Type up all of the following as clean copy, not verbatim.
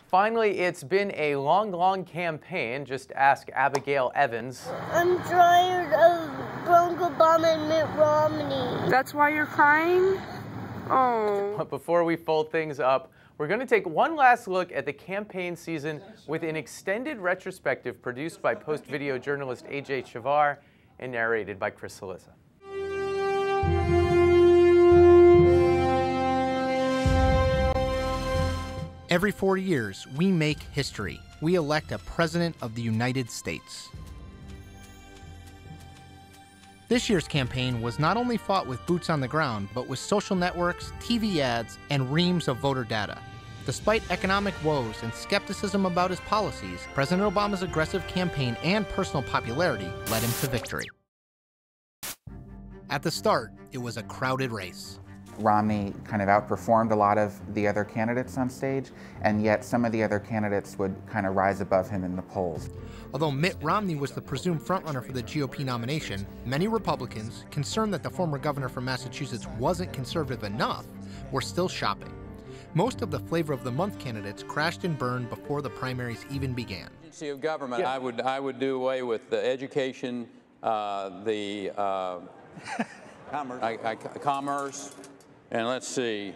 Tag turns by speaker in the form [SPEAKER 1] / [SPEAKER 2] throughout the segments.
[SPEAKER 1] Finally, it's been a long, long campaign. Just ask Abigail Evans.
[SPEAKER 2] I'm tired of Barack Obama and Mitt Romney.
[SPEAKER 3] That's why you're crying? Oh.
[SPEAKER 1] But before we fold things up, we're going to take one last look at the campaign season with an extended retrospective produced by Post-video journalist A.J. Chavar and narrated by Cillizza.
[SPEAKER 4] Every 4 years, we make history. We elect a President of the United States. This year's campaign was not only fought with boots on the ground, but with social networks, TV ads, and reams of voter data. Despite economic woes and skepticism about his policies, President Obama's aggressive campaign and personal popularity led him to victory. At the start, it was a crowded race.
[SPEAKER 5] Romney kind of outperformed a lot of the other candidates on stage, and yet some of the other candidates would kind of rise above him in the polls.
[SPEAKER 4] Although Mitt Romney was the presumed frontrunner for the GOP nomination, many Republicans, concerned that the former governor from Massachusetts wasn't conservative enough, were still shopping. Most of the flavor of the month candidates crashed and burned before the primaries even began.
[SPEAKER 6] Agency of government, yeah. I would do away with the education, commerce. And let's see,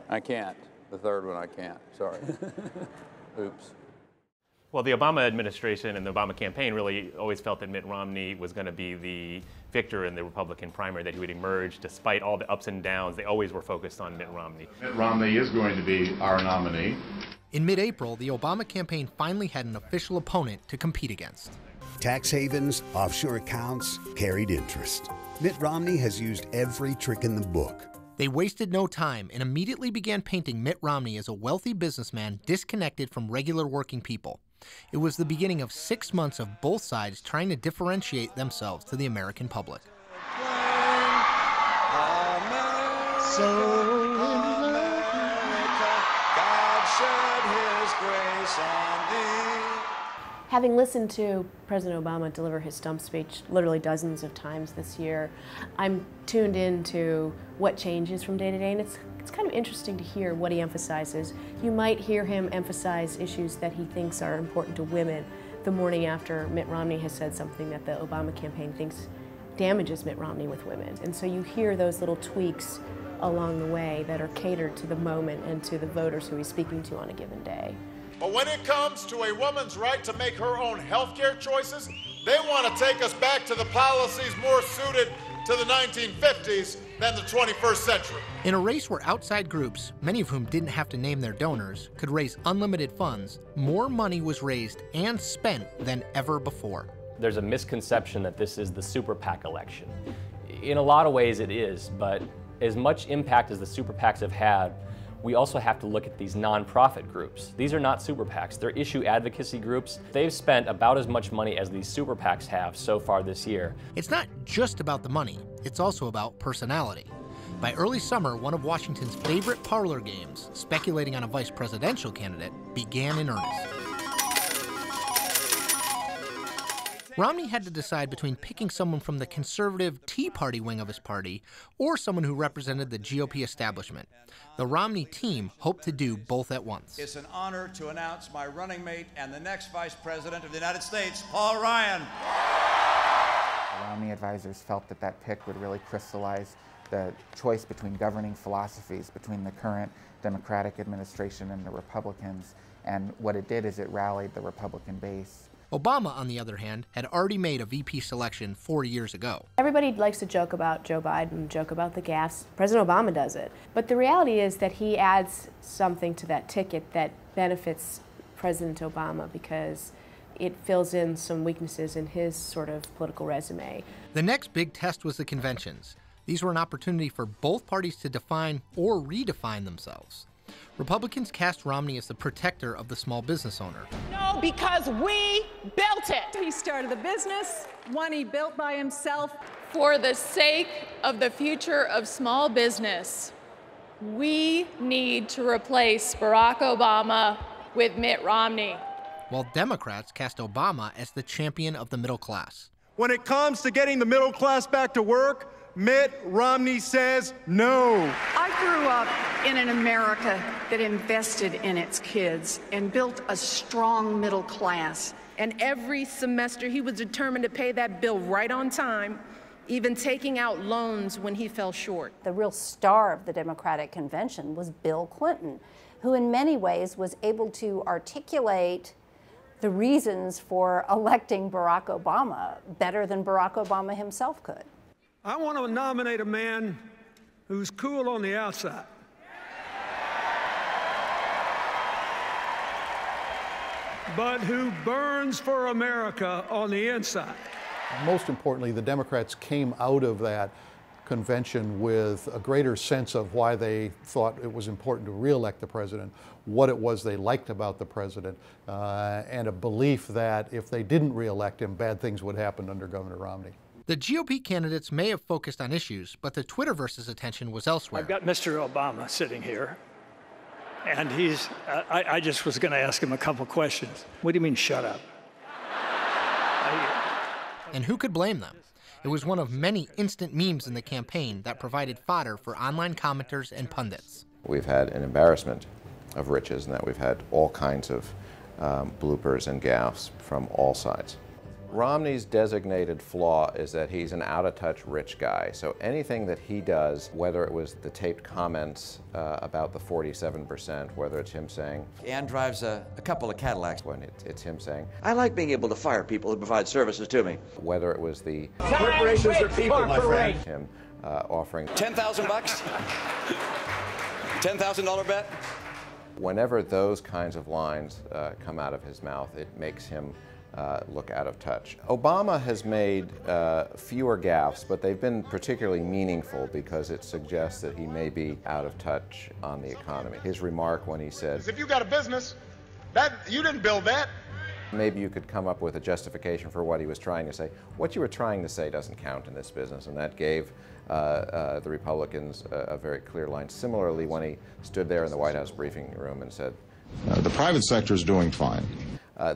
[SPEAKER 6] I can't. The third one I can't, sorry. Oops.
[SPEAKER 7] Well, the Obama administration and the Obama campaign really always felt that Mitt Romney was going to be the victor in the Republican primary, that he would emerge despite all the ups and downs. They always were focused on Mitt Romney.
[SPEAKER 8] Mitt Romney is going to be our nominee.
[SPEAKER 4] In mid-April, the Obama campaign finally had an official opponent to compete against.
[SPEAKER 9] Tax havens, offshore accounts, carried interest. Mitt Romney has used every trick in the book.
[SPEAKER 4] They wasted no time and immediately began painting Mitt Romney as a wealthy businessman disconnected from regular working people. It was the beginning of 6 months of both sides trying to differentiate themselves to the American public.
[SPEAKER 10] Having listened to President Obama deliver his stump speech literally dozens of times this year, I'm tuned into what changes from day to day, and it's kind of interesting to hear what he emphasizes. You might hear him emphasize issues that he thinks are important to women the morning after Mitt Romney has said something that the Obama campaign thinks damages Mitt Romney with women. And so you hear those little tweaks along the way that are catered to the moment and to the voters who he's speaking to on a given day.
[SPEAKER 11] But when it comes to a woman's right to make her own health care choices, they want to take us back to the policies more suited to the 1950s than the 21st century.
[SPEAKER 4] In a race where outside groups, many of whom didn't have to name their donors, could raise unlimited funds, more money was raised and spent than ever before.
[SPEAKER 12] There's a misconception that this is the super PAC election. In a lot of ways it is, but as much impact as the super PACs have had, we also have to look at these nonprofit groups. These are not super PACs, they're issue advocacy groups. They've spent about as much money as these super PACs have so far this year.
[SPEAKER 4] It's not just about the money, it's also about personality. By early summer, one of Washington's favorite parlor games, speculating on a vice presidential candidate, began in earnest. Romney had to decide between picking someone from the conservative Tea Party wing of his party or someone who represented the GOP establishment. The Romney team hoped to do both at once.
[SPEAKER 13] It's an honor to announce my running mate and the next Vice President of the United States, Paul Ryan.
[SPEAKER 5] The Romney advisors felt that that pick would really crystallize the choice between governing philosophies between the current Democratic administration and the Republicans, and what it did is it rallied the Republican base.
[SPEAKER 4] Obama, on the other hand, had already made a VP selection 4 years ago.
[SPEAKER 10] Everybody likes to joke about Joe Biden, joke about the gaffes. President Obama does it. But the reality is that he adds something to that ticket that benefits President Obama because it fills in some weaknesses in his sort of political resume.
[SPEAKER 4] The next big test was the conventions. These were an opportunity for both parties to define or redefine themselves. Republicans cast Romney as the protector of the small business owner.
[SPEAKER 14] No, because we built it.
[SPEAKER 15] He started the business, one he built by himself.
[SPEAKER 16] For the sake of the future of small business, we need to replace Barack Obama with Mitt Romney.
[SPEAKER 4] While Democrats cast Obama as the champion of the middle class.
[SPEAKER 17] When it comes to getting the middle class back to work, Mitt Romney says no.
[SPEAKER 15] I grew up in an America that invested in its kids and built a strong middle class.
[SPEAKER 18] And every semester he was determined to pay that bill right on time, even taking out loans when he fell short.
[SPEAKER 19] The real star of the Democratic convention was Bill Clinton, who in many ways was able to articulate the reasons for electing Barack Obama better than Barack Obama himself could.
[SPEAKER 20] I want to nominate a man who's cool on the outside. But who burns for America on the inside.
[SPEAKER 21] Most importantly, the Democrats came out of that convention with a greater sense of why they thought it was important to re-elect the president, what it was they liked about the president, and a belief that if they didn't re-elect him, bad things would happen under Governor Romney.
[SPEAKER 4] The GOP candidates may have focused on issues, but the Twitterverse's attention was elsewhere.
[SPEAKER 20] I've got Mr. Obama sitting here, and I just was going to ask him a couple questions. What do you mean, shut up?
[SPEAKER 4] And who could blame them? It was one of many instant memes in the campaign that provided fodder for online commenters and pundits.
[SPEAKER 22] We've had an embarrassment of riches, and that we've had all kinds of bloopers and gaffes from all sides. Romney's designated flaw is that he's an out-of-touch rich guy. So anything that he does, whether it was the taped comments about the 47%, whether it's him saying,
[SPEAKER 13] Ann drives a couple of Cadillacs.
[SPEAKER 22] When it's him saying,
[SPEAKER 13] I like being able to fire people who provide services to me.
[SPEAKER 22] whether it was the
[SPEAKER 13] Corporations are people, my friend.
[SPEAKER 22] him offering
[SPEAKER 13] $10,000 bucks? $10,000 bet?
[SPEAKER 22] Whenever those kinds of lines come out of his mouth, it makes him look out of touch. Obama has made fewer gaffes, but they've been particularly meaningful because it suggests that he may be out of touch on the economy. His remark when he said,
[SPEAKER 11] If you got a business, you didn't build that.
[SPEAKER 22] maybe you could come up with a justification for what he was trying to say. What you were trying to say doesn't count in this business, and that gave the Republicans a very clear line. Similarly, when he stood there in the White House briefing room and said,
[SPEAKER 8] The private sector is doing fine.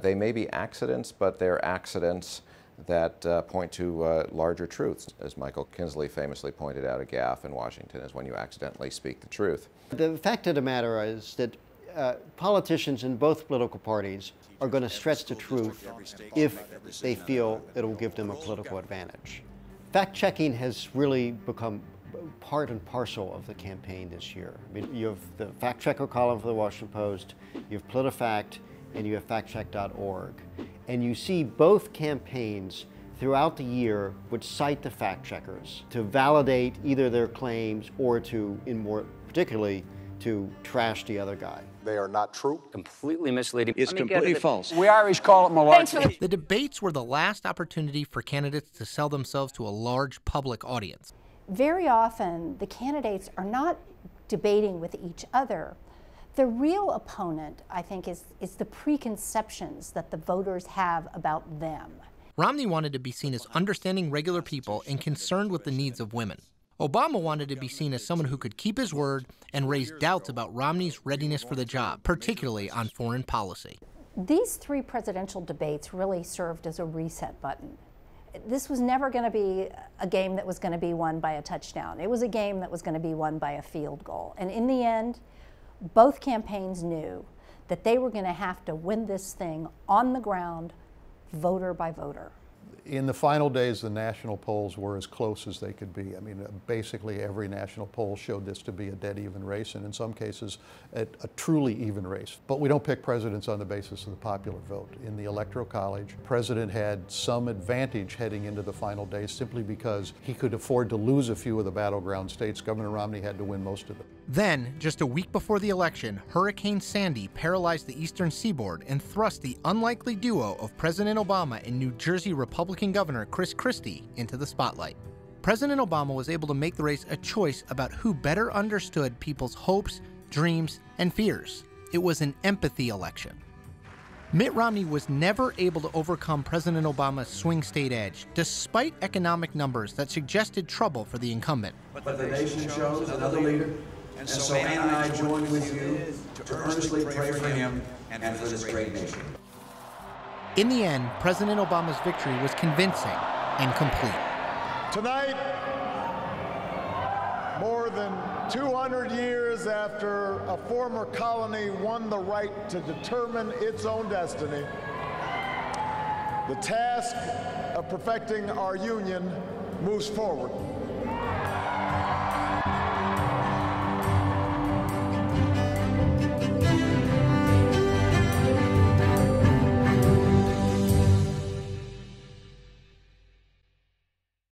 [SPEAKER 22] they may be accidents, but they're accidents that point to larger truths. As Michael Kinsley famously pointed out, a gaffe in Washington is when you accidentally speak the truth.
[SPEAKER 23] The fact of the matter is that politicians in both political parties are going to stretch the truth if they feel it'll give them a political advantage. Fact-checking has really become part and parcel of the campaign this year. I mean, you have the fact-checker column for the Washington Post, you have PolitiFact, and you have factcheck.org. And you see both campaigns throughout the year would cite the fact-checkers to validate either their claims or to, particularly, to trash the other guy.
[SPEAKER 24] They are not true.
[SPEAKER 13] Completely misleading. It's completely false.
[SPEAKER 24] We Irish call it malarkey.
[SPEAKER 4] The debates were the last opportunity for candidates to sell themselves to a large public audience.
[SPEAKER 19] Very often, the candidates are not debating with each other. The real opponent, I think, is the preconceptions that the voters have about them.
[SPEAKER 4] Romney wanted to be seen as understanding regular people and concerned with the needs of women. Obama wanted to be seen as someone who could keep his word and raise doubts about Romney's readiness for the job, particularly on foreign policy.
[SPEAKER 19] These three presidential debates really served as a reset button. This was never going to be a game that was going to be won by a touchdown. It was a game that was going to be won by a field goal. And in the end, both campaigns knew that they were going to have to win this thing on the ground, voter by voter.
[SPEAKER 21] In the final days, the national polls were as close as they could be. I mean, basically every national poll showed this to be a dead even race, and in some cases, a truly even race. But we don't pick presidents on the basis of the popular vote. In the Electoral College, the president had some advantage heading into the final days simply because he could afford to lose a few of the battleground states. Governor Romney had to win most of them.
[SPEAKER 4] Then, just a week before the election, Hurricane Sandy paralyzed the eastern seaboard and thrust the unlikely duo of President Obama and New Jersey Republican Governor Chris Christie into the spotlight. President Obama was able to make the race a choice about who better understood people's hopes, dreams, and fears. It was an empathy election. Mitt Romney was never able to overcome President Obama's swing state edge, despite economic numbers that suggested trouble for the incumbent.
[SPEAKER 25] But the nation chose another leader. And so Ann and I join with you to earnestly pray for him and for this great nation.
[SPEAKER 4] In the end, President Obama's victory was convincing and complete.
[SPEAKER 11] Tonight, More than 200 years after a former colony won the right to determine its own destiny, the task of perfecting our union moves forward.